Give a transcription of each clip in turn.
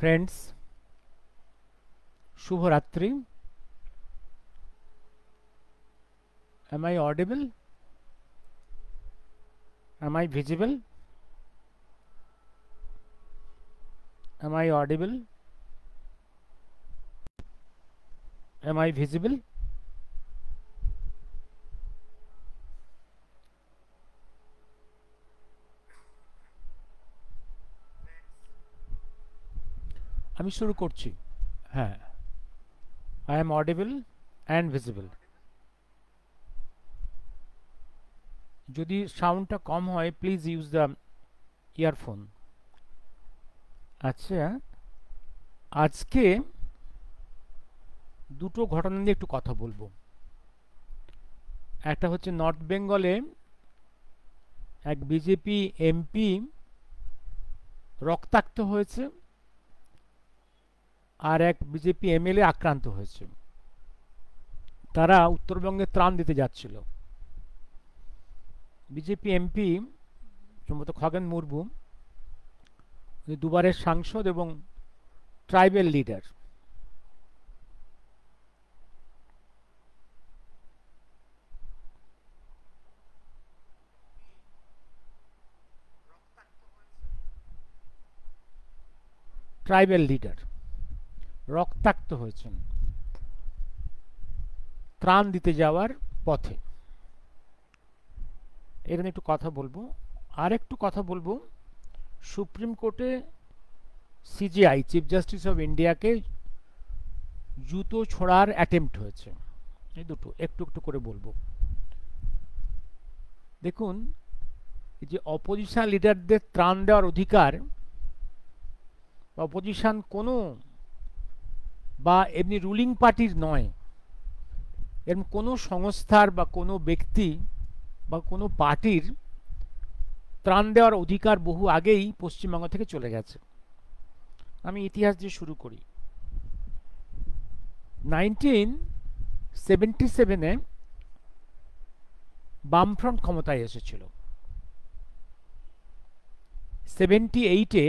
Friends, শুভরাত্রি। Am I audible? Am I visible? Am I audible? Am I visible? আমি শুরু করছি। হ্যাঁ, I am audible and visible. যদি সাউন্ডটা কম হয় প্লিজ ইউজ দ্য ইয়ারফোন। আচ্ছা, আজকে দুটো ঘটনা নিয়ে একটু কথা বলবো। একটা হচ্ছে নর্থ বেঙ্গলে এক বিজেপি এমপি রক্তাক্ত হয়েছে, আর এক বিজেপি এমএলএ আক্রান্ত হয়েছে। তারা উত্তরবঙ্গে ত্রাণ দিতে যাচ্ছিল। বিজেপি এমপি সম্ভবত খগেন মুর্মু, উনি দুবারের সাংসদ এবং ট্রাইবেল লিডার। ট্রাইবেল লিডার রক্তাক্ত হয়েছেন ত্রাণ দিতে যাওয়ার পথে। এখানে একটু কথা বলবো। আর একটু কথা বলবো, সুপ্রিম কোর্টে সিজিআই চিফ জাস্টিস অফ ইন্ডিয়াকে জুতো ছোড়ার অ্যাটেম্প্ট হয়েছে। এই দুটো একটু একটু করে বলবো। দেখুন, এই যে অপোজিশন লিডারদের ত্রাণ দেওয়ার অধিকার, অপোজিশন কোনো বা এমনি রুলিং পার্টির নয়, এরকম কোনো সংস্থার বা কোনো ব্যক্তি বা কোনো পার্টির ত্রাণ দেওয়ার অধিকার বহু আগেই পশ্চিমবঙ্গ থেকে চলে গেছে। আমি ইতিহাস দিয়ে শুরু করি। 1977-এ বামফ্রন্ট ক্ষমতায় এসেছিল। 78-এ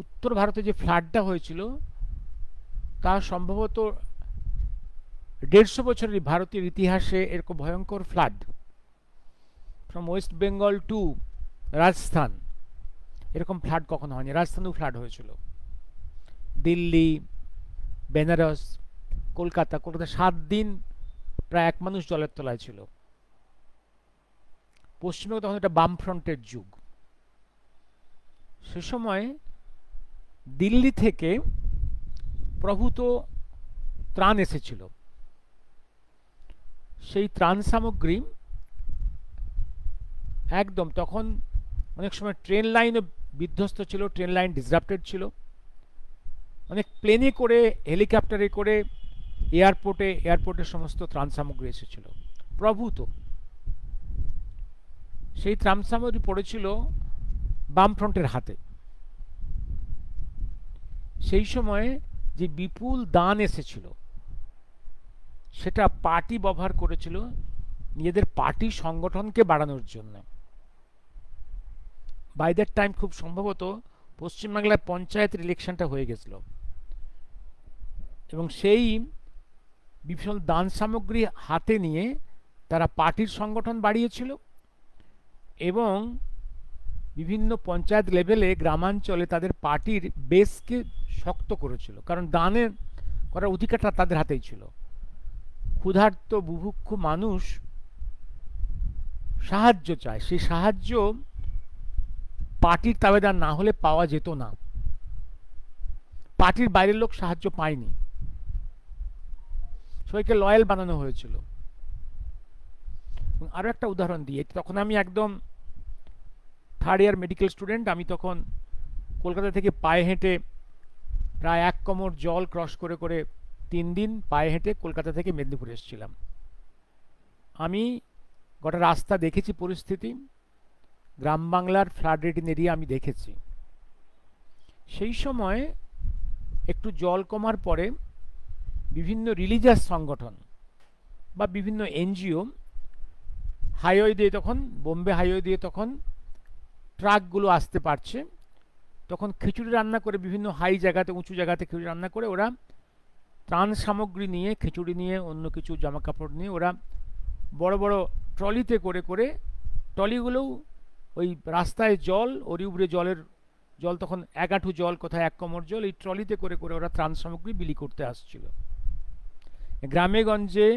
উত্তর ভারতে যে ফ্লাডটা হয়েছিল তা সম্ভবত 150 বছরের ভারতীয় ইতিহাসে এরকম ভয়ঙ্কর flood, from West Bengal to Rajasthan, এরকম ফ্লাড কখনো হয়নি। রাজস্থানেও ফ্লাড হয়েছিল, দিল্লি, বেনারস, কলকাতা 7 দিন প্রায় 1 মানুষ জলের তলায় ছিল। পশ্চিমবঙ্গে তখন এটা বামফ্রন্টের যুগ। সে সময় দিল্লি থেকে প্রভূত ত্রাণ এসেছিল। সেই ত্রাণ সামগ্রী একদম তখন অনেক সময় ট্রেন লাইনও বিধ্বস্ত ছিল, ট্রেন লাইন ডিসরাপ্টেড ছিল। অনেক প্লেনে করে, হেলিকপ্টারে করে এয়ারপোর্টে সমস্ত ত্রাণ সামগ্রী এসেছিল প্রভূত। সেই ত্রাণ সামগ্রী পড়েছিল বামফ্রন্টের হাতে। সেই সময়ে যে বিপুল দান এসেছিল সেটা পার্টি ব্যবহার করেছিল নিজেদের পার্টি সংগঠনকে বাড়ানোর জন্য। বাই দ্যাট টাইম খুব সম্ভবত পশ্চিমবাংলার পঞ্চায়েতের ইলেকশনটা হয়ে গেছিল, এবং সেই বিপুল দান সামগ্রী হাতে নিয়ে তারা পার্টির সংগঠন বাড়িয়েছিল এবং বিভিন্ন পঞ্চায়েত লেভেলে, গ্রামাঞ্চলে তাদের পার্টির বেসকে শক্ত করেছিল, কারণ দানের করার অধিকারটা তাদের হাতেই ছিল। ক্ষুধার্ত বুভুক্ষু মানুষ সাহায্য চায়, সেই সাহায্য পার্টির তাবেদার না হলে পাওয়া যেত না। পার্টির বাইরের লোক সাহায্য পায়নি, সবাইকে লয়াল বানানো হয়েছিল। আরো একটা উদাহরণ দিয়ে, তখন আমি একদম 3rd ইয়ার মেডিকেল স্টুডেন্ট। আমি তখন কলকাতা থেকে পায়ে হেঁটে প্রায় 1 কোমর জল ক্রস করে করে 3 দিন পায়ে হেঁটে কলকাতা থেকে মেদিনীপুর এসেছিলাম। আমি গোটা রাস্তা দেখেছি, পরিস্থিতি গ্রাম বাংলার ফ্লাড রিডিন এরিয়া আমি দেখেছি। সেই সময় একটু জল কমার পরে বিভিন্ন রিলিজিয়াস সংগঠন বা বিভিন্ন এনজিও হাইওয়ে দিয়ে, তখন বোম্বে হাইওয়ে দিয়ে তখন ট্রাকগুলো আসতে পারছে তখন খিচুড়ি রান্না করে বিভিন্ন হাই জায়গাতে, উঁচু জায়গাতে খিচুড়ি রান্না করে ওরা ত্রাণ সামগ্রী নিয়ে, খিচুড়ি নিয়ে, অন্য কিছু জামা কাপড় নিয়ে ওরা বড় বড় ট্রলিতে করে করে, ট্রলিগুলোও ওই রাস্তায় জল, ওর উপরে জল তখন 1 হাঁটু জল, কোথায় 1 কোমর জল, এই ট্রলিতে করে করে ওরা ত্রাণ সামগ্রী বিলি করতে আসছিল। গ্রামে গঞ্জে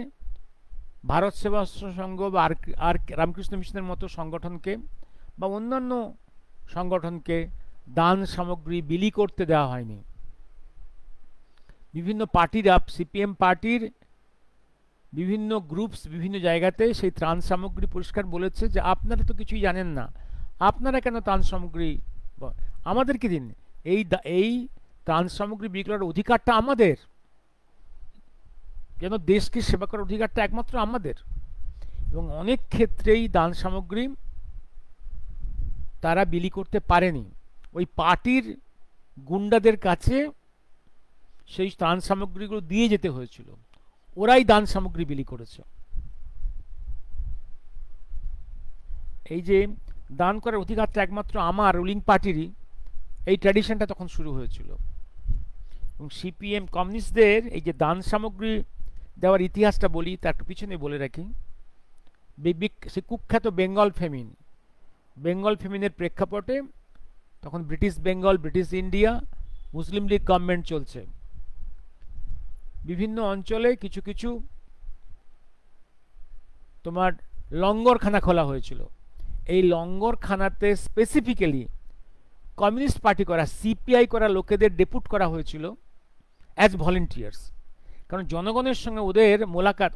ভারত সেবাশ্রম সংঘ বা আর রামকৃষ্ণ মিশনের মতো সংগঠনকে বা অন্যান্য সংগঠনকে দান সামগ্রী বিলি করতে দেওয়া হয়নি। বিভিন্ন পার্টিরা, সিপিএম পার্টির বিভিন্ন গ্রুপস বিভিন্ন জায়গাতে সেই ত্রাণ সামগ্রী পরিষ্কার বলেছে যে আপনারা তো কিছুই জানেন না, আপনারা কেন ত্রাণ সামগ্রী আমাদেরকে দিন, এই ত্রাণ সামগ্রী বিক্রি করার অধিকারটা আমাদের, যেন দেশকে সেবা করার অধিকারটা একমাত্র আমাদের। এবং অনেক ক্ষেত্রেই দান সামগ্রী তারা বিলি করতে পারেনি, ওই পার্টির গুন্ডাদের কাছে সেই দান সামগ্রীগুলো দিয়ে যেতে হয়েছিল, ওরাই দান সামগ্রী বিলি করেছে। এই যে দান করার অধিকারটা একমাত্র আমার, রুলিং পার্টিরই, এই ট্র্যাডিশনটা তখন শুরু হয়েছিল। এবং সিপিএম কমিউনিস্টদের এই যে দান সামগ্রী দেওয়ার ইতিহাসটা বলি, তার পিছনে বলে রাখি, সে কুখ্যাত বেঙ্গল ফেমিনের প্রেক্ষাপটে তখন ব্রিটিশ বেঙ্গল, ব্রিটিশ ইন্ডিয়া, মুসলিম লীগ গভর্নমেন্ট চলছে। বিভিন্ন অঞ্চলে কিছু কিছু তোমার লঙ্গরখানা খোলা হয়েছিল। এই লঙ্গরখানাতে স্পেসিফিক্যালি কমিউনিস্ট পার্টি করা, সিপিআই করা লোকেদের ডেপুট করা হয়েছিল অ্যাজ ভলেন্টিয়ার্স। কারণ জনগণের সঙ্গে ওদের মোলাকাত,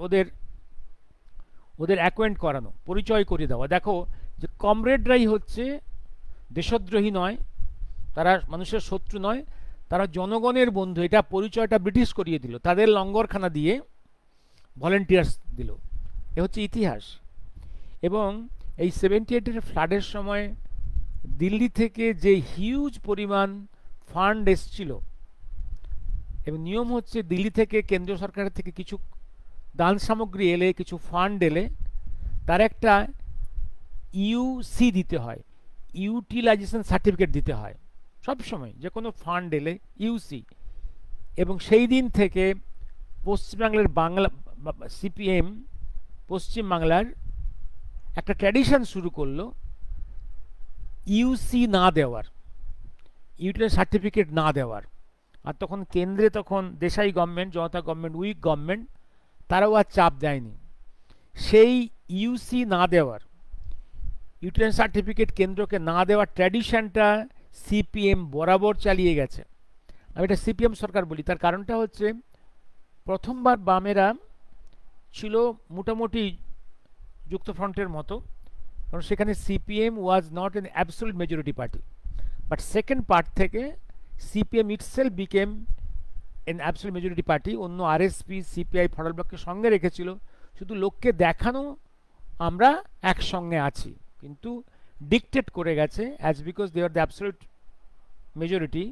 ওদের অ্যাকোয়েন্ট করানো, পরিচয় করিয়ে দেওয়া, দেখো যে কমরেডরাই হচ্ছে দেশদ্রোহী নয়, তারা মানুষের শত্রু নয়, তারা জনগণের বন্ধু, এটা পরিচয়টা ব্রিটিশ করিয়ে দিল, তাদের লঙ্গরখানা দিয়ে ভলেন্টিয়ার্স দিল। এ হচ্ছে ইতিহাস। এবং এই 78-এর ফ্লাডের সময় দিল্লি থেকে যে হিউজ পরিমাণ ফান্ড এসছিল, এবং নিয়ম হচ্ছে দিল্লি থেকে, কেন্দ্রীয় সরকারের থেকে কিছু দান সামগ্রী এলে, কিছু ফান্ড এলে, তার একটা ইউসি দিতে হয়, ইউটিলাইজেশন সার্টিফিকেট দিতে হয় সব সময়, যে কোনো ফান্ড এলে ইউসি। এবং সেই দিন থেকে পশ্চিমবাংলার সিপিএম পশ্চিমবাংলার একটা ট্র্যাডিশন শুরু করলো ইউসি না দেওয়ার, ইউটিলাইজেশন সার্টিফিকেট না দেওয়ার। আর তখন কেন্দ্রে তখন দেশাই গভর্নমেন্ট, জনতা গভর্নমেন্ট, উইক গভর্নমেন্ট, তারাও আর চাপ দেয়নি। সেই ইউসি না দেওয়ার, ইউটিলাইজেশন সার্টিফিকেট কেন্দ্রকে না দেওয়ার ট্র্যাডিশনটা সিপিএম বরাবর চালিয়ে গেছে। আমি এটা সিপিএম সরকার বলি, তার কারণটা হচ্ছে প্রথমবার বামেরা ছিল মোটামুটি যুক্তফ্রন্টের মতো, কারণ সেখানে CPM was not an absolute majority party, but second part থেকে CPM itself became an absolute majority party. অন্য আরএসপি, সিপিআই, ফডাল ব্লককে সঙ্গে রেখেছিল, শুধু লোককে দেখানো আমরা একসঙ্গে আছি, কিন্তু ডিকটেট করে গেছে as because they are the absolute majority,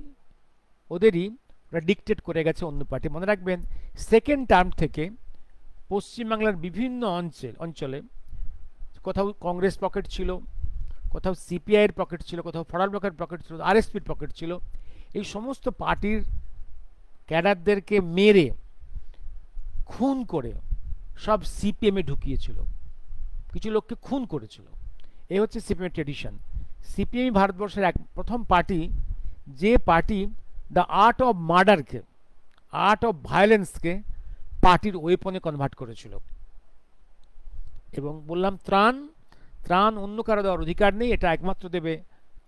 ওদেরই ওরা ডিকটেট করে গেছে অন্য পার্টি। মনে রাখবেন সেকেন্ড টার্ম থেকে পশ্চিমবাংলার বিভিন্ন অঞ্চলে কোথাও কংগ্রেস পকেট ছিল, কোথাও সিপিআইয়ের পকেট ছিল, কোথাও ফডাল ব্লকের পকেট ছিল, আরএসপির পকেট ছিল। এই সমস্ত পার্টির ক্যাডারদেরকে মেরে খুন করে সব সিপিএমে ঢুকিয়েছিল, কিছু লোককে খুন করেছিল। এই হচ্ছে সিপিএমের ট্রেডিশন। সিপিএম ভারতবর্ষের প্রথম পার্টি যে পার্টি দ্য আর্ট অফ মার্ডারকে, আর্ট অফ ভায়োলেন্সকে পার্টির ওয়েপনে কনভার্ট করেছিল। এবং বললাম ত্রাণ অন্য কারো দেওয়ার অধিকার নেই, এটা একমাত্র দেবে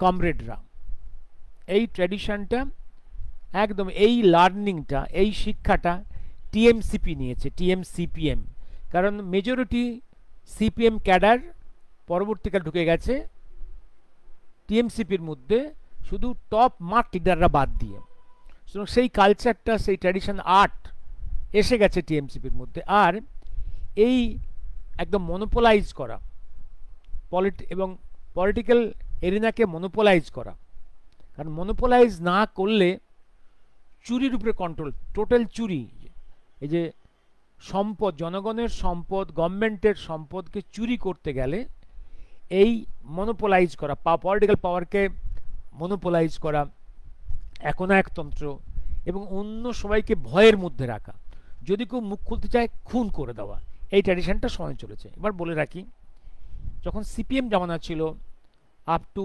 কমরেডরা। এই ট্র্যাডিশনটা একদম, এই লার্নিংটা, এই শিক্ষাটা টিএমসিপি নিয়েছে, টিএমসিপিএম। কারণ মেজরিটি সিপিএম ক্যাডার পরবর্তীকাল ঢুকে গেছে টিএমসিপির মধ্যে, শুধু টপ মার্ক লিডাররা বাদ দিয়ে। সুতরাং সেই কালচারটা, সেই ট্র্যাডিশন, আর্ট এসে গেছে টিএমসিপির মধ্যে। আর এই একদম মনোপোলাইজ করা এবং পলিটিক্যাল এরিনাকে মনোপোলাইজ করা, কারণ মনোপোলাইজ না করলে চুরির উপরে কন্ট্রোল, টোটাল চুরি, এই যে সম্পদ, জনগণের সম্পদ, গভর্নমেন্টের সম্পদকে চুরি করতে গেলে এই মনোপোলাইজ করা, পলিটিক্যাল পাওয়ারকে মনোপোলাইজ করা, একনায়কতন্ত্র এবং অন্য সবাইকে ভয়ের মধ্যে রাখা, যদি কেউ মুখ খুলতে চায় খুন করে দেওয়া, এই ট্র্যাডিশনটা সময় চলেছে। এবার বলে রাখি, যখন সিপিএম জামানা ছিল আপ টু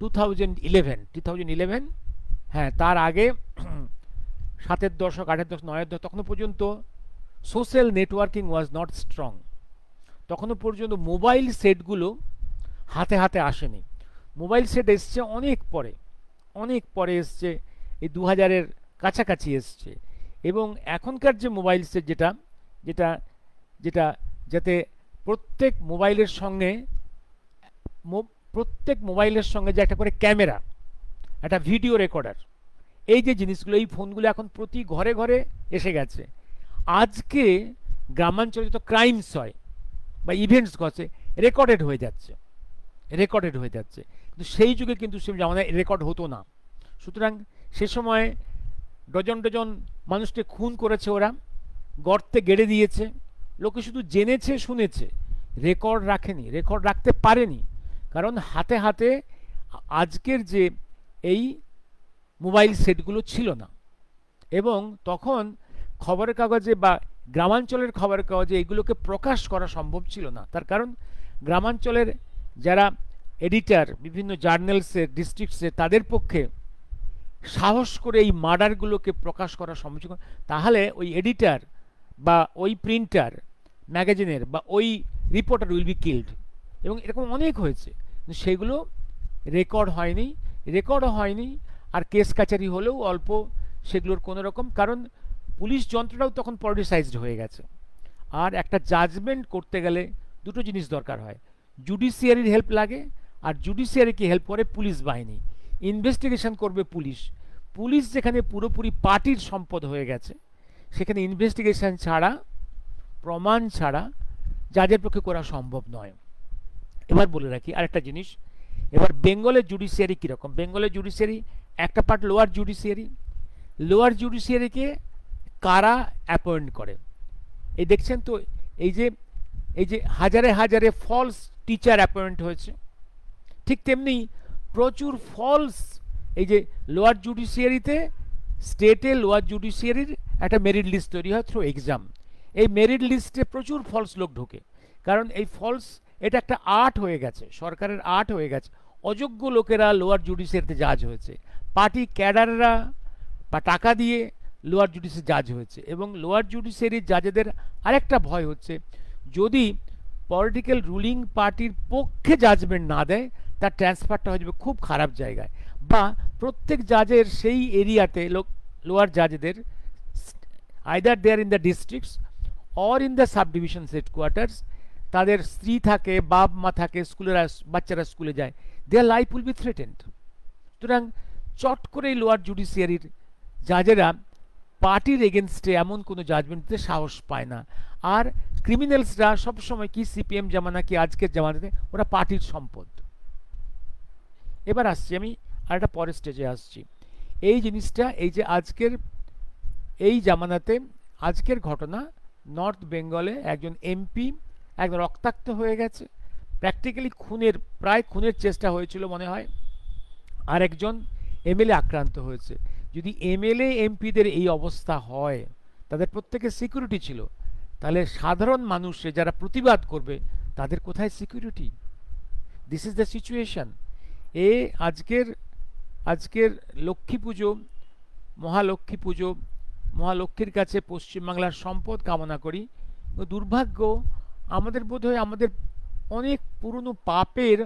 2011, হ্যাঁ তার আগে 7-এর দশক, 8-এর দশক, 9-এর দশক, তখনও পর্যন্ত social networking was not strong. তখনও পর্যন্ত মোবাইল সেটগুলো হাতে হাতে আসেনি। মোবাইল সেট এসছে অনেক পরে, অনেক পরে এসছে, এই 2000-এর কাছাকাছি এসছে। এবং এখনকার যে মোবাইল সেট যেটা যেটা যেটা যাতে প্রত্যেক মোবাইলের সঙ্গে যে একটা করে ক্যামেরা, একটা ভিডিও রেকর্ডার, এই যে জিনিসগুলো, এই ফোনগুলো এখন প্রতি ঘরে ঘরে এসে গেছে। আজকে গ্রামাঞ্চলে যত ক্রাইমস হয় বা ইভেন্টস ঘটে রেকর্ডেড হয়ে যাচ্ছে, কিন্তু সেই যুগে কিন্তু সে জামানায় রেকর্ড হতো না। সুতরাং সে সময় ডজন ডজন মানুষকে খুন করেছে ওরা, গর্তে গেড়ে দিয়েছে, লোকে শুধু জেনেছে শুনেছে, রেকর্ড রাখেনি, রেকর্ড রাখতে পারেনি, কারণ হাতে হাতে আজকের যে এই মোবাইল সেটগুলো ছিল না। এবং তখন খবরের কাগজে বা গ্রামাঞ্চলের খবরের কাগজে এগুলোকে প্রকাশ করা সম্ভব ছিল না। তার কারণ গ্রামাঞ্চলের যারা এডিটর বিভিন্ন জার্নালসের ডিস্ট্রিক্টসে, তাদের পক্ষে সাহস করে এই মার্ডারগুলোকে প্রকাশ করা সম্ভব ছিল। তাহলে ওই এডিটর বা ওই প্রিন্টার ম্যাগাজিনের বা ওই রিপোর্টার উইল বি কিল্ড, এবং এরকম অনেক হয়েছে, সেগুলো রেকর্ডও হয়নি। আর কেস কাচারি হলেও অল্প, সেগুলোর কোনো রকম, কারণ পুলিশ যন্ত্রটাও তখন পলিটিসাইজড হয়ে গেছে। আর একটা জাজমেন্ট করতে গেলে দুটো জিনিস দরকার হয়, জুডিশিয়ারির হেল্প লাগে, আর জুডিশিয়ারিকে হেল্প করে পুলিশ বাহিনী। ইনভেস্টিগেশন করবে পুলিশ যেখানে পুরোপুরি পার্টির সম্পদ হয়ে গেছে, সেখানে ইনভেস্টিগেশন ছাড়া, প্রমাণ ছাড়া জাজের পক্ষে করা সম্ভব নয়। এবার বলে রাখি আরেকটা জিনিস, এবার বেঙ্গলের জুডিশিয়ারি কীরকম। বেঙ্গলের জুডিশিয়ারি একটা পার্ট লোয়ার জুডিশিয়ারিকে কারা অ্যাপয়েন্ট করে। এই দেখছেন তো, এই যে হাজারে হাজারে ফলস টিচার অ্যাপয়েন্ট হয়েছে, ঠিক তেমনি প্রচুর ফলস, এই যে লোয়ার জুডিশিয়ারিতে, স্টেটে লোয়ার জুডিশিয়ারির একটা মেরিট লিস্ট তৈরি হয় থ্রু এক্সাম। এই মেরিট লিস্টে প্রচুর ফলস লোক ঢোকে, কারণ এই ফলস, এটা একটা আর্ট হয়ে গেছে, সরকারের আর্ট হয়ে গেছে। অযোগ্য লোকেরা লোয়ার জুডিশিয়ারিতে জাজ হয়েছে, পার্টি ক্যাডাররা বা টাকা দিয়ে লোয়ার জুডিশিয়ারি জাজ হয়েছে। এবং লোয়ার জুডিশিয়ারির জাজেদের আরেকটা ভয় হচ্ছে, যদি পলিটিক্যাল রুলিং পার্টির পক্ষে জাজমেন্ট না দেয়, তার ট্রান্সফারটা হয়ে যাবে খুব খারাপ জায়গায়, বা প্রত্যেক জাজের সেই এরিয়াতে লোয়ার জাজেদের either there in the districts or in the sub divisions headquarters, তাদের স্ত্রী থাকে, বাপ মা থাকে, বাচ্চারা স্কুলে যায়, their life will be threatened. সুতরাং চট করে লোয়ার জুডিশিয়ারির জাজেরা পার্টির এগেনস্টে এমন কোনো জাজমেন্ট দিতে সাহস পায় না। আর ক্রিমিনালসরা সবসময়, কি সিপিএম জামানা কি আজকের জামানাতে, ওরা পার্টির সম্পদ। এবার আসছি আমি আর একটা পরের স্টেজে আসছি, এই জিনিসটা, এই যে আজকের এই জামানাতে আজকের ঘটনা, নর্থ বেঙ্গলে একজন এমপি একদম রক্তাক্ত হয়ে গেছে, প্র্যাকটিক্যালি প্রায় খুনের চেষ্টা হয়েছিল মনে হয়, আর একজন এমএলএ আক্রান্ত হয়েছে। যদি এমএলএ এমপিদের এই অবস্থা হয়, তাদের প্রত্যেকের সিকিউরিটি ছিল, তাহলে সাধারণ মানুষে যারা প্রতিবাদ করবে, তাদের কোথায় security? This is the situation. আজকের লক্ষ্মী পুজো, মহালক্ষ্মীর কাছে পশ্চিমবাংলার সম্পদ কামনা করি। দুর্ভাগ্য, আমাদের বোধহয় আমাদের অনেক পুরনো পাপের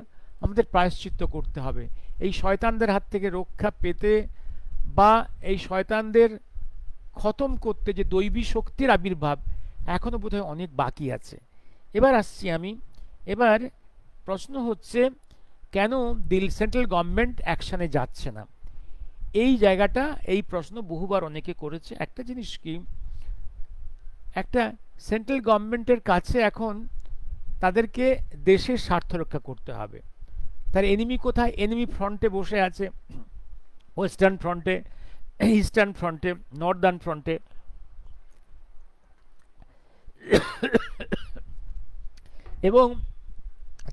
আমাদের প্রায়শ্চিত্ত করতে হবে। এই শয়তানদের হাত থেকে রক্ষা পেতে বা এই শয়তানদের খতম করতে যে দৈবী শক্তির আবির্ভাব এখনো বোধহয় অনেক বাকি আছে। এবার আসছি আমি, এবার প্রশ্ন হচ্ছে, কেন সেন্ট্রাল গভর্নমেন্ট অ্যাকশানে যাচ্ছে না? এই জায়গাটা, এই প্রশ্ন বহুবার অনেকে করেছে। একটা জিনিস কি, একটা সেন্ট্রাল গভর্নমেন্টের কাছে এখন তাদেরকে দেশের স্বার্থ রক্ষা করতে হবে। তার এনিমি কোথায়? এনিমি ফ্রন্টে বসে আছে, ওয়েস্টার্ন ফ্রন্টে, ইস্টার্ন ফ্রন্টে, নর্দার্ন ফ্রন্টে, এবং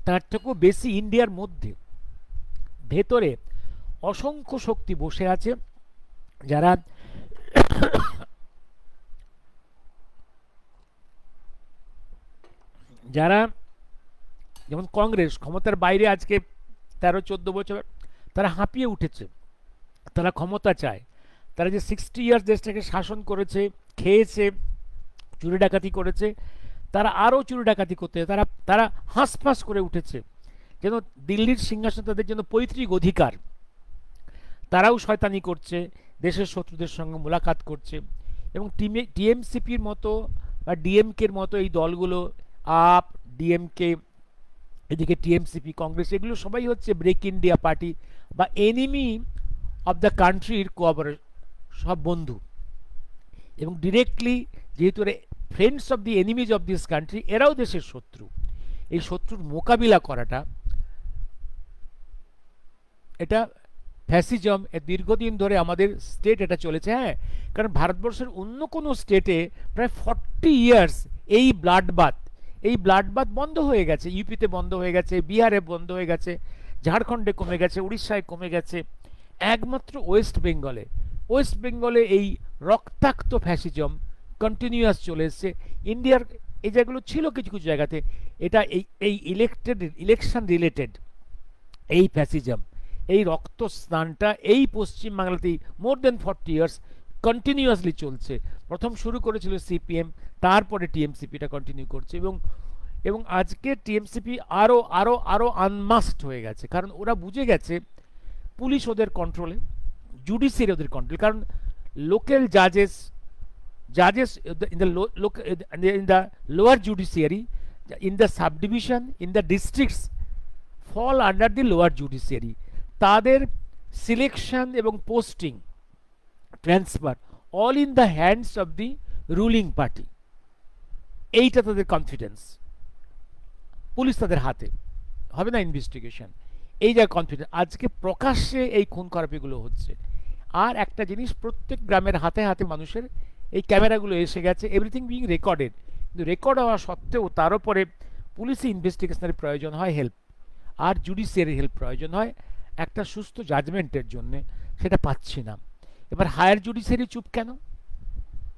তার থেকেও বেশি ইন্ডিয়ার মধ্যে ভেতরে অসংখ্য শক্তি বসে আছে, যারা যারা যেমন কংগ্রেস ক্ষমতার বাইরে আজকে 13-14 বছর তারা হাঁপিয়ে উঠেছে, তারা ক্ষমতা চায়, তারা যে 60 ইয়ার্স দেশটাকে শাসন করেছে, খেয়েছে, চুরি ডাকাতি করেছে, তারা আরও চুরি ডাকাতি করতে, তারা তারা হাঁসফাঁস করে উঠেছে যেন দিল্লির সিংহাসন তাদের জন্য পৈতৃক অধিকার। তারাও শয়তানি করছে, দেশের শত্রুদের সঙ্গে মোলাকাত করছে, এবং টিএমসিপির মতো বা ডিএমকের মতো এই দলগুলো, আপ, ডিএমকে, এদিকে টিএমসিপি, কংগ্রেস, এগুলো সবাই হচ্ছে ব্রেক ইন্ডিয়া পার্টি বা এনিমি অফ দ্য কান্ট্রির কোঅপারেশন, সব বন্ধু। এবং ডিরেক্টলি যেহেতু friends of the enemies of this country, এরাও দেশের শত্রু। এই শত্রুর মোকাবিলা করাটা, এটা ফ্যাসিজম এর দীর্ঘদিন ধরে আমাদের স্টেট এটা চলেছে। হ্যাঁ, কারণ ভারতবর্ষের অন্য কোনো স্টেটে প্রায় 40 ইয়ার্স এই ব্লাডবাথ বন্ধ হয়ে গেছে। ইউপিতে বন্ধ হয়ে গেছে, বিহারে বন্ধ হয়ে গেছে, ঝাড়খণ্ডে কমে গেছে, উড়িষ্যায় কমে গেছে। একমাত্র ওয়েস্ট বেঙ্গলে এই রক্তাক্ত ফ্যাসিজম কন্টিনিউয়াস চলে এসছে। ইন্ডিয়ার এই জায়গাগুলো ছিল কিছু কিছু জায়গাতে, এটা এই ইলেকশন রিলেটেড এই ফ্যাসিজম, এই রক্ত স্নানটা এই পশ্চিমবাংলাতেই মোর দেন 40 ইয়ার্স কন্টিনিউয়াসলি চলছে। প্রথম শুরু করেছিল সিপিএম, তারপরে টিএমসিপিটা কন্টিনিউ করছে, এবং আজকে টিএমসিপি আরও আরও আরও আনমাস্কড হয়ে গেছে, কারণ ওরা বুঝে গেছে পুলিশ ওদের কন্ট্রোলে, জুডিশিয়ারি ওদের কন্ট্রোলে। কারণ local জাজেস in the lower judiciary, in the subdivision, in the districts fall under the lower judiciary, তাদের সিলেকশন এবং posting, transfer all in the hands of the ruling party. এইটা তাদের কনফিডেন্স, পুলিশ তাদের হাতে, হবে না ইনভেস্টিগেশন, এই যা কনফিডেন্স। আজকে প্রকাশ্যে এই খুন খারাপিগুলো হচ্ছে। আর একটা জিনিস, প্রত্যেক গ্রামের হাতে হাতে মানুষের এই ক্যামেরাগুলো এসে গেছে, এভরিথিং বিং রেকর্ডেড। কিন্তু রেকর্ড হওয়া সত্ত্বেও তার উপরে পুলিশি ইনভেস্টিগেশনের প্রয়োজন হয় হেল্প, আর জুডিশিয়ারি হেল্প প্রয়োজন হয় একটা সুস্থ জাজমেন্টের জন্য, সেটা পাচ্ছি না। এবার হায়ার জুডিশিয়ারি চুপ কেন,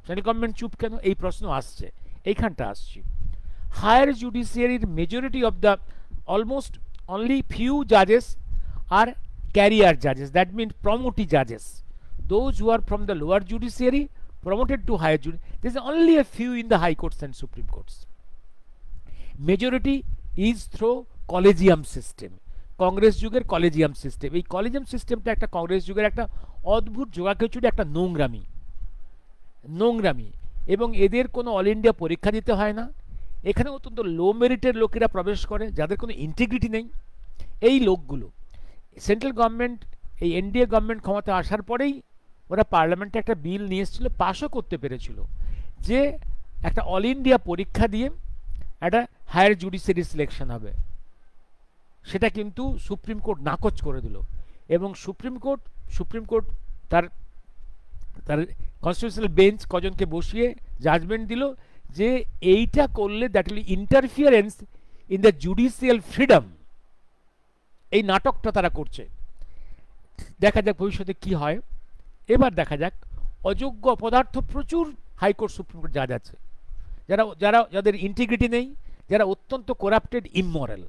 সেন্ট্রাল গভর্নমেন্ট চুপ কেন, এই প্রশ্ন আসছে, এইখানটা আসছি। হায়ার জুডিশিয়ারির majority of the almost only few judges are career judges, that means promotee judges. Those who are from the lower judiciary promoted to higher judiciary, there is only a few in the high courts and supreme courts. Majority is through collegium system, Congress যুগের collegium system. এই collegium সিস্টেমটা একটা কংগ্রেস যুগের একটা অদ্ভুত যোগাকেচুরি, একটা নোংরামি, এবং এদের কোনো অল ইন্ডিয়া পরীক্ষা দিতে হয় না। এখানে অত্যন্ত লো মেরিটের লোকেরা প্রবেশ করে, যাদের কোনো ইন্টিগ্রিটি নেই। এই লোকগুলো সেন্ট্রাল গভর্নমেন্ট, এই এনডিএ গভর্নমেন্ট ক্ষমতা আসার পরেই ওরা পার্লামেন্টে একটা বিল নিয়ে এসেছিল, পাশও করতে পেরেছিল, যে একটা অল ইন্ডিয়া পরীক্ষা দিয়ে একটা হায়ার জুডিশিয়ারি সিলেকশন হবে। সেটা কিন্তু সুপ্রিম কোর্ট নাকচ করে দিল, এবং সুপ্রিম কোর্ট তার কনস্টিটিউশনাল বেঞ্চ কজনকে বসিয়ে জাজমেন্ট দিল যে এইটা করলে that will interference in the judicial freedom. এই নাটকটা তারা করছে, দেখা যাক ভবিষ্যতে কি হয়। এবার দেখা যাক, অযোগ্য অপদার্থ প্রচুর হাইকোর্ট সুপ্রিম কোর্ট জাজ আছে, যাদের ইন্টিগ্রিটি নেই, যারা অত্যন্ত করাপ্টেড, ইমমরাল।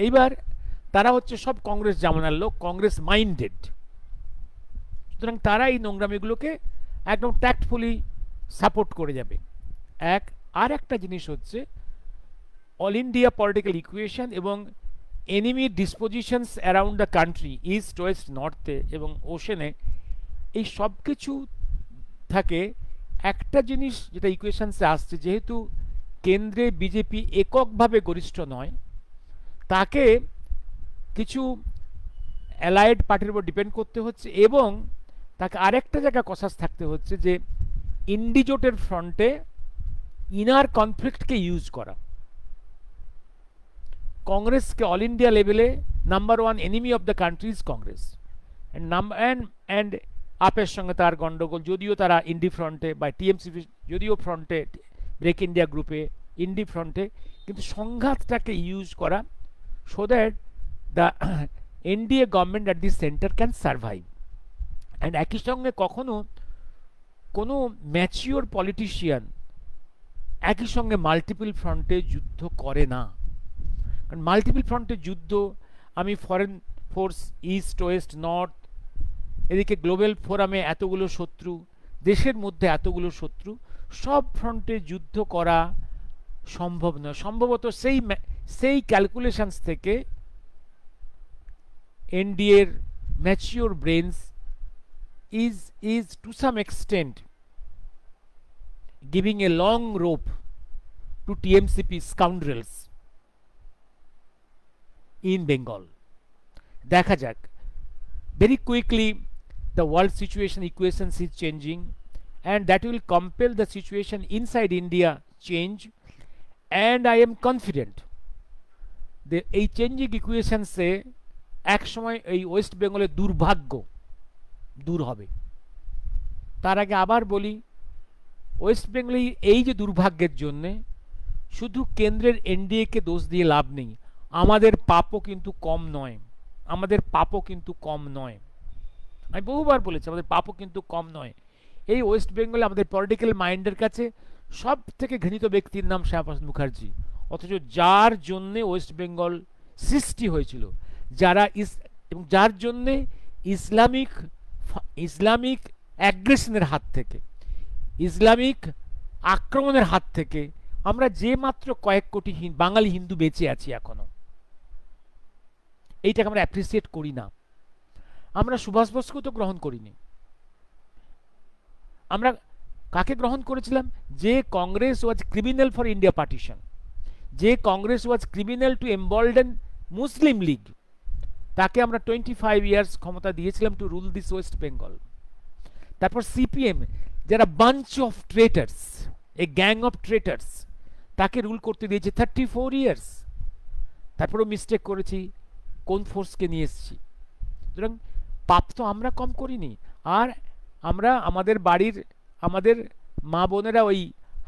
এইবার তারা হচ্ছে সব কংগ্রেস জামানার লোক, কংগ্রেস মাইন্ডেড। সুতরাং তারা এই নোংরামিগুলোকে একদম ট্যাক্টফুলি সাপোর্ট করে যাবে। আর একটা জিনিস হচ্ছে অল ইন্ডিয়া পলিটিক্যাল ইকুয়েশন এবং enemy dispositions around the country, east west নর্থে এবং ওশেনে, এই সব কিছু থাকে। একটা জিনিস যেটা ইকুয়েশনসে আসছে, যেহেতু কেন্দ্রে বিজেপি এককভাবে গরিষ্ঠ নয়, তাকে কিছু অ্যালায়েড পার্টির উপর ডিপেন্ড করতে হচ্ছে, এবং তাকে আরেকটা জায়গায় কসাস থাকতে হচ্ছে যে ইন্ডিজোটের ফ্রন্টে ইনার কনফ্লিক্টকে ইউজ করা। কংগ্রেসকে অল ইন্ডিয়া লেভেলে number 1 enemy of the country is Congress, and আপের সঙ্গে তার গন্ডগোল, যদিও তারা ইন্ডি ফ্রন্টে বা টিএমসিপি যদিও ফ্রন্টে, ব্রেক ইন্ডিয়া গ্রুপে, ইন্ডি ফ্রন্টে, কিন্তু সংঘাতটাকে ইউজ করা so that the NDA government at the center can survive. And একই সঙ্গে কখনো কোনো ম্যাচিওর পলিটিশিয়ান একই সঙ্গে মাল্টিপল ফ্রন্টে যুদ্ধ করে না। কারণ মাল্টিপল ফ্রন্টে যুদ্ধ, আমি foreign force east West north, এদিকে গ্লোবাল ফোরামে এতগুলো শত্রু, দেশের মধ্যে এতগুলো শত্রু, সব ফ্রন্টে যুদ্ধ করা সম্ভব নয়। সম্ভবত সেই ক্যালকুলেশনস থেকে এনডিএর mature brains is to some extent giving a long rope to TMCP scoundrels in Bengal. দেখা যাক, very quickly the world situation equations is changing, and that will compel the situation inside India change, and I am confident the এই changing equations এ এক সময় এই West বেঙ্গলের দুর্ভাগ্য দূর হবে। তার আগে আবার বলি, ওয়েস্ট বেঙ্গলে এই যে দুর্ভাগ্যের জন্যে শুধু কেন্দ্রের এনডিএকে দোষ দিয়ে লাভ নেই, আমাদের পাপও কিন্তু কম নয়, আমাদের পাপও কিন্তু কম নয়। আমি বহুবার বলেছি আমাদের পাপও কিন্তু কম নয়। এই ওয়েস্ট বেঙ্গলে আমাদের পলিটিক্যাল মাইন্ডের কাছে সব থেকে ঘৃণিত ব্যক্তির নাম শ্যামাপ্রসাদ মুখার্জি, অথচ যার জন্যে ওয়েস্ট বেঙ্গল সৃষ্টি হয়েছিল, এবং যার জন্যে ইসলামিক অ্যাগ্রেশনের হাত থেকে, ইসলামিক আক্রমণের হাত থেকে আমরা যে মাত্র কয়েক কোটি বাঙালি হিন্দু বেঁচে আছি এখনো, এইটাকে আমরা অ্যাপ্রিসিয়েট করি না। আমরা সুভাষ বোসকেও তো গ্রহণ করিনি। আমরা কাকে গ্রহণ করেছিলাম? যে Congress was criminal for India partition, যে Congress was criminal to embolden Muslim League, তাকে আমরা 25 ইয়ার্স ক্ষমতা দিয়েছিলাম to rule this West Bengal. তারপর সিপিএম, যারা bunch of traitors, a gang of traitors, তাকে রুল করতে দিয়েছে 34 ইয়ার্স। তারপরেও মিস্টেক করেছি, কোন ফোর্সকে নিয়ে এসেছি। সুতরাং পাপ তো আমরা কম করিনি। আর আমরা আমাদের বাড়ির আমাদের মা বোনেরা ওই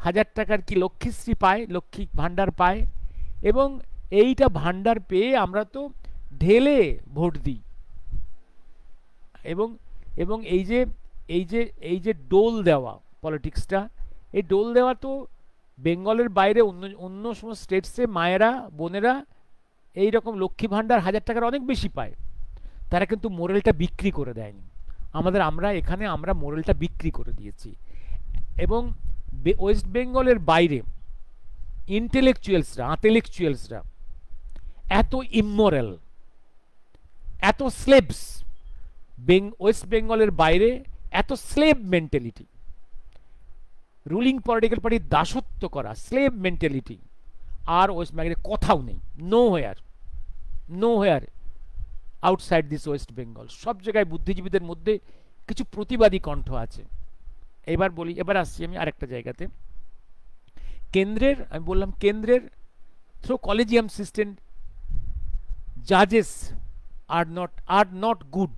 1000 টাকার কি লক্ষ্মীশ্রী পায়, লক্ষ্মী ভাণ্ডার পায়, এবং এইটা ভাণ্ডার পেয়ে আমরা তো ঢেলে ভোট দিই। এবং এই যে ডোল দেওয়া পলিটিক্সটা, এই ডোল দেওয়া তো বেঙ্গলের বাইরে অন্য সমস্ত স্টেটসে মায়েরা বোনেরা এই রকম লক্ষ্মী ভাণ্ডার 1000 টাকার অনেক বেশি পায়, তারা কিন্তু মোরালটা বিক্রি করে দেয়নি। এখানে আমরা মোরালটা বিক্রি করে দিয়েছি। এবং ওয়েস্ট বেঙ্গলের বাইরে ইন্টেলেকচুয়ালসরা এত ইমোরাল, এত স্লেভস, ওয়েস্ট বেঙ্গলের বাইরে এত স্লেভ মেন্টালিটি, রুলিং পলিটিক্যাল পার্টির দাসত্ব করা স্লেভ মেন্টালিটি আর ওয়েস্ট বেঙ্গলে কোথাও নেই। Know where outside this West Bengal. সব জায়গায় বুদ্ধিজীবীদের মধ্যে কিছু প্রতিবাদী কণ্ঠ আছে। এবার আসছি আমি আরেকটা জায়গাতে। আমি বললাম কেন্দ্রের থ্রু কলেজিয়াম সিস্টেম জাজেস are not good,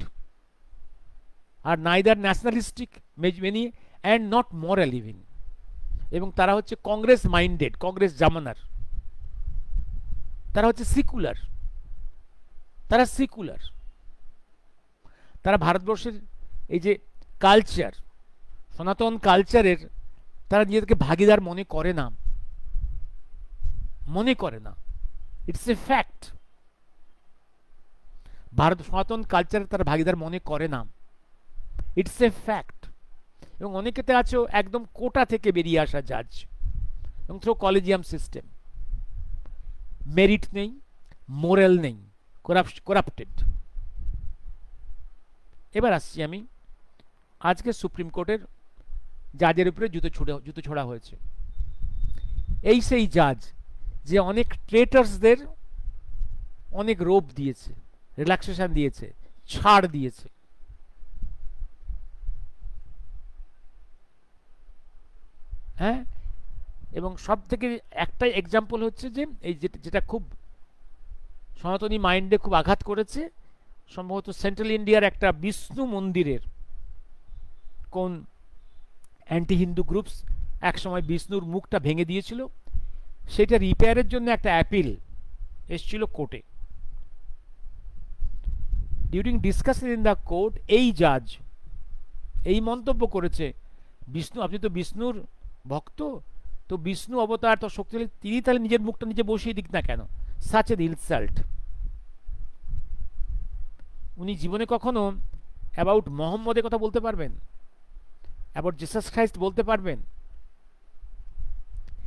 are neither nationalistic many and not moral even, এবং তারা হচ্ছে কংগ্রেস মাইন্ডেড, কংগ্রেস জামানার, তারা হচ্ছে সিকুলার, তারা ভারতবর্ষের এই যে কালচার, সনাতন কালচারের তারা নিজেদেরকে ভাগিদার মনে করে না। It's a fact. ভারত সনাতন কালচারের তারা ভাগিদার মনে করে না, ইটস এ ফ্যাক্ট। এবং অনেকেতে আছে একদম কোটা থেকে বেরিয়ে আসা জাজ, এবং থ্রু কলেজিয়াম সিস্টেম, মেরিট নেই, মোরাল নেই, করাপ্টেড। এবার আসছি আমি আজকে সুপ্রিম কোর্টের জাজের উপরে জুতো ছোড়া হয়েছে। এই সেই জাজ যে অনেক ট্রেটার্সদের অনেক রোপ দিয়েছে, রিল্যাক্সেশন দিয়েছে, ছাড় দিয়েছে। হ্যাঁ, এবং সব থেকে একটাই এক্সাম্পল হচ্ছে যে এই যেটা খুব সনাতনী মাইন্ডে খুব আঘাত করেছে, সম্ভবত সেন্ট্রাল ইন্ডিয়ার একটা বিষ্ণু মন্দিরের কোন অ্যান্টি হিন্দু গ্রুপস একসময় বিষ্ণুর মুখটা ভেঙে দিয়েছিল, সেটা রিপেয়ারের জন্য একটা অ্যাপিল এসেছিল কোর্টে। During discussion in the court, এই জাজ এই মন্তব্য করেছে, বিষ্ণু, আপনি তো বিষ্ণুর ভক্ত, তো বিষ্ণু অবতার তো শক্তিশালী, তিনি তাহলে নিজের মুখটা নিজে বসিয়ে দিক না কেন? Such N insult. উনি জীবনে কখনো অ্যাবাউট মোহাম্মদের কথা বলতে পারবেন? অ্যাবাউট জিসাস খ্রাইস্ট বলতে পারবেন?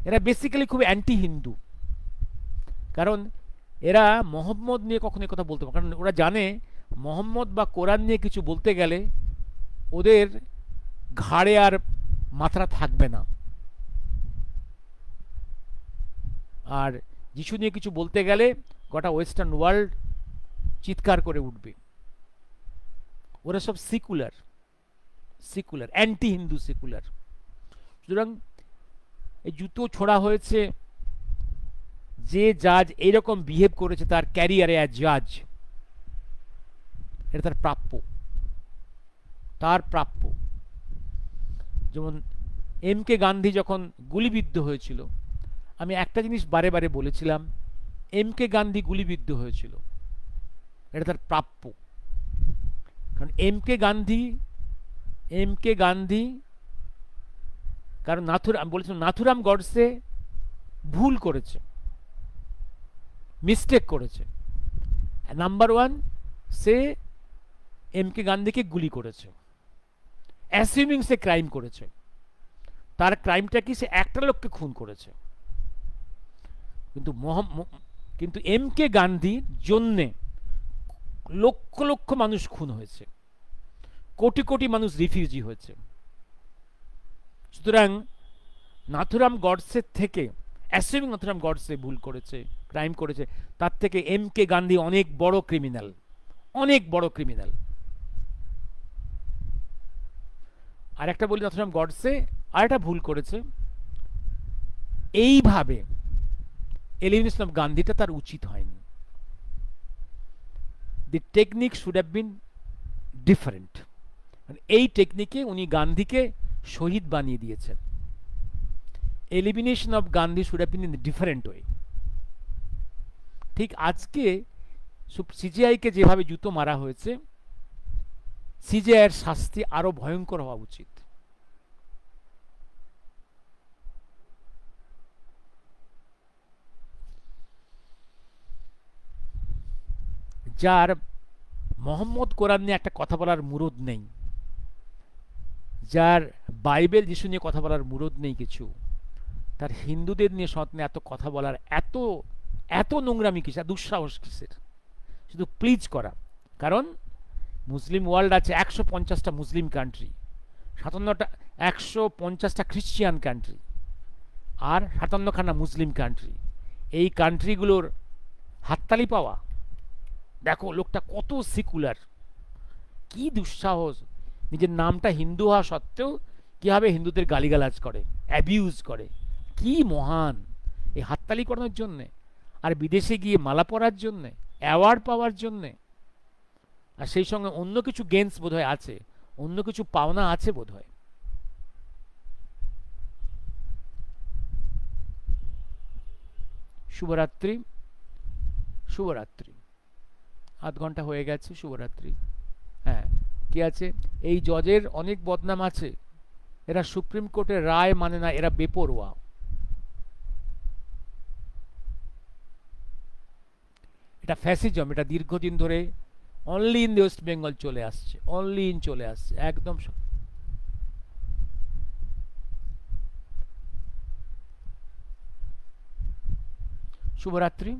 এরা বেসিক্যালি খুব অ্যান্টি হিন্দু, কারণ এরা মোহাম্মদ নিয়ে কখনো কথা বলতে পারে, কারণ ওরা জানে মোহাম্মদ বা কোরআন নিয়ে কিছু বলতে গেলে ওদের ঘাড়ে আর মাথা থাকবে না, আর যিশু নিয়ে কিছু বলতে গেলে গোটা ওয়েস্টার্ন ওয়ার্ল্ড চিৎকার করে উঠবে। ওরা সব secular, secular, anti Hindu secular. সুতরাং এই জুতো ছোড়া হয়েছে, যে জাজ এইরকম বিহেভ করেছে তার ক্যারিয়ারে অ্যাজ জাজ, এটা তার প্রাপ্য, তার প্রাপ্য। যেমন এম কে গান্ধী যখন গুলিবিদ্ধ হয়েছিল, আমি একটা জিনিস বারে বারে বলেছিলাম, এম কে গান্ধী গুলিবিদ্ধ হয়েছিল, এটা তার প্রাপ্য। কারণ এম কে গান্ধী, কারণ আমি বলেছিলাম নাথুরাম গডসে ভুল করেছে, মিস্টেক করেছে। নাম্বার ওয়ান, সে এম কে গান্ধীকে গুলি করেছে, অ্যাসিউমিং সে ক্রাইম করেছে। তার ক্রাইমটা কি? সে একটা লোককে খুন করেছে। কিন্তু এম কে গান্ধীর জন্যে লক্ষ লক্ষ মানুষ খুন হয়েছে, কোটি কোটি মানুষ রিফিউজি হয়েছে। সুতরাং নাথুরাম গডসের থেকে, অ্যাসিউমিং নাথুরাম গডসে ভুল করেছে, ক্রাইম করেছে, তার থেকে এম কে গান্ধী অনেক বড় ক্রিমিনাল, অনেক বড় ক্রিমিনাল। আর একটা বলি, নাথুরাম গডসে আর একটা ভুল করেছে, এইভাবে এলিমিনেশন অফ গান্ধীটা তার উচিত হয়নি। The technique should have been different. এই টেকনিকে উনি গান্ধীকে শহীদ বানিয়ে দিয়েছেন। Elimination of Gandhi should have been in different way. ঠিক আজকে সিজিআইকে যেভাবে জুতো মারা হয়েছে, সিজিআইয়ের শাস্তি আরো ভয়ঙ্কর হওয়া উচিত। যার মোহাম্মদ কোরআন নিয়ে একটা কথা বলার মুরদ নেই, যার বাইবেল যিশু নিয়ে কথা বলার মুরদ নেই কিছু, তার হিন্দুদের নিয়ে সৎ এত কথা বলার এত এত নোংরামি কিসের, দুঃসাহস কিসের? শুধু প্লিজ করা। কারণ মুসলিম ওয়ার্ল্ড আছে 150টা মুসলিম কান্ট্রি, 150টা খ্রিস্টিয়ান কান্ট্রি, আর 57খানা মুসলিম কান্ট্রি। এই কান্ট্রিগুলোর হাততালি পাওয়া, দেখো লোকটা কত সিকুলার, কি দুঃসাহস! নিজের নামটা হিন্দু হওয়া সত্ত্বেও কিভাবে হিন্দুদের গালিগালাজ করে, অ্যাবিউজ করে, কি মহান! এই হাততালি করানোর জন্যে, আর বিদেশে গিয়ে মালা পরার জন্যে, অ্যাওয়ার্ড পাওয়ার জন্যে, আর সেই সঙ্গে অন্য কিছু গেমস বোধহয় আছে, অন্য কিছু পাওনা আছে বোধহয়। শুভরাত্রি, শুভরাত্রি। আধ ঘন্টা হয়ে গেছে, শুভরাত্রি। হ্যাঁ, কি আছে? এই জজের অনেক বদনাম আছে, এরা সুপ্রিম কোর্টের রায় মানে না, এরা বেপরোয়া। এটা ফ্যাসিজম, এটা দীর্ঘদিন ধরে অনলি ইন ওয়েস্ট বেঙ্গল চলে আসছে, অনলি ইন চলে আসছে একদম। শুভরাত্রি।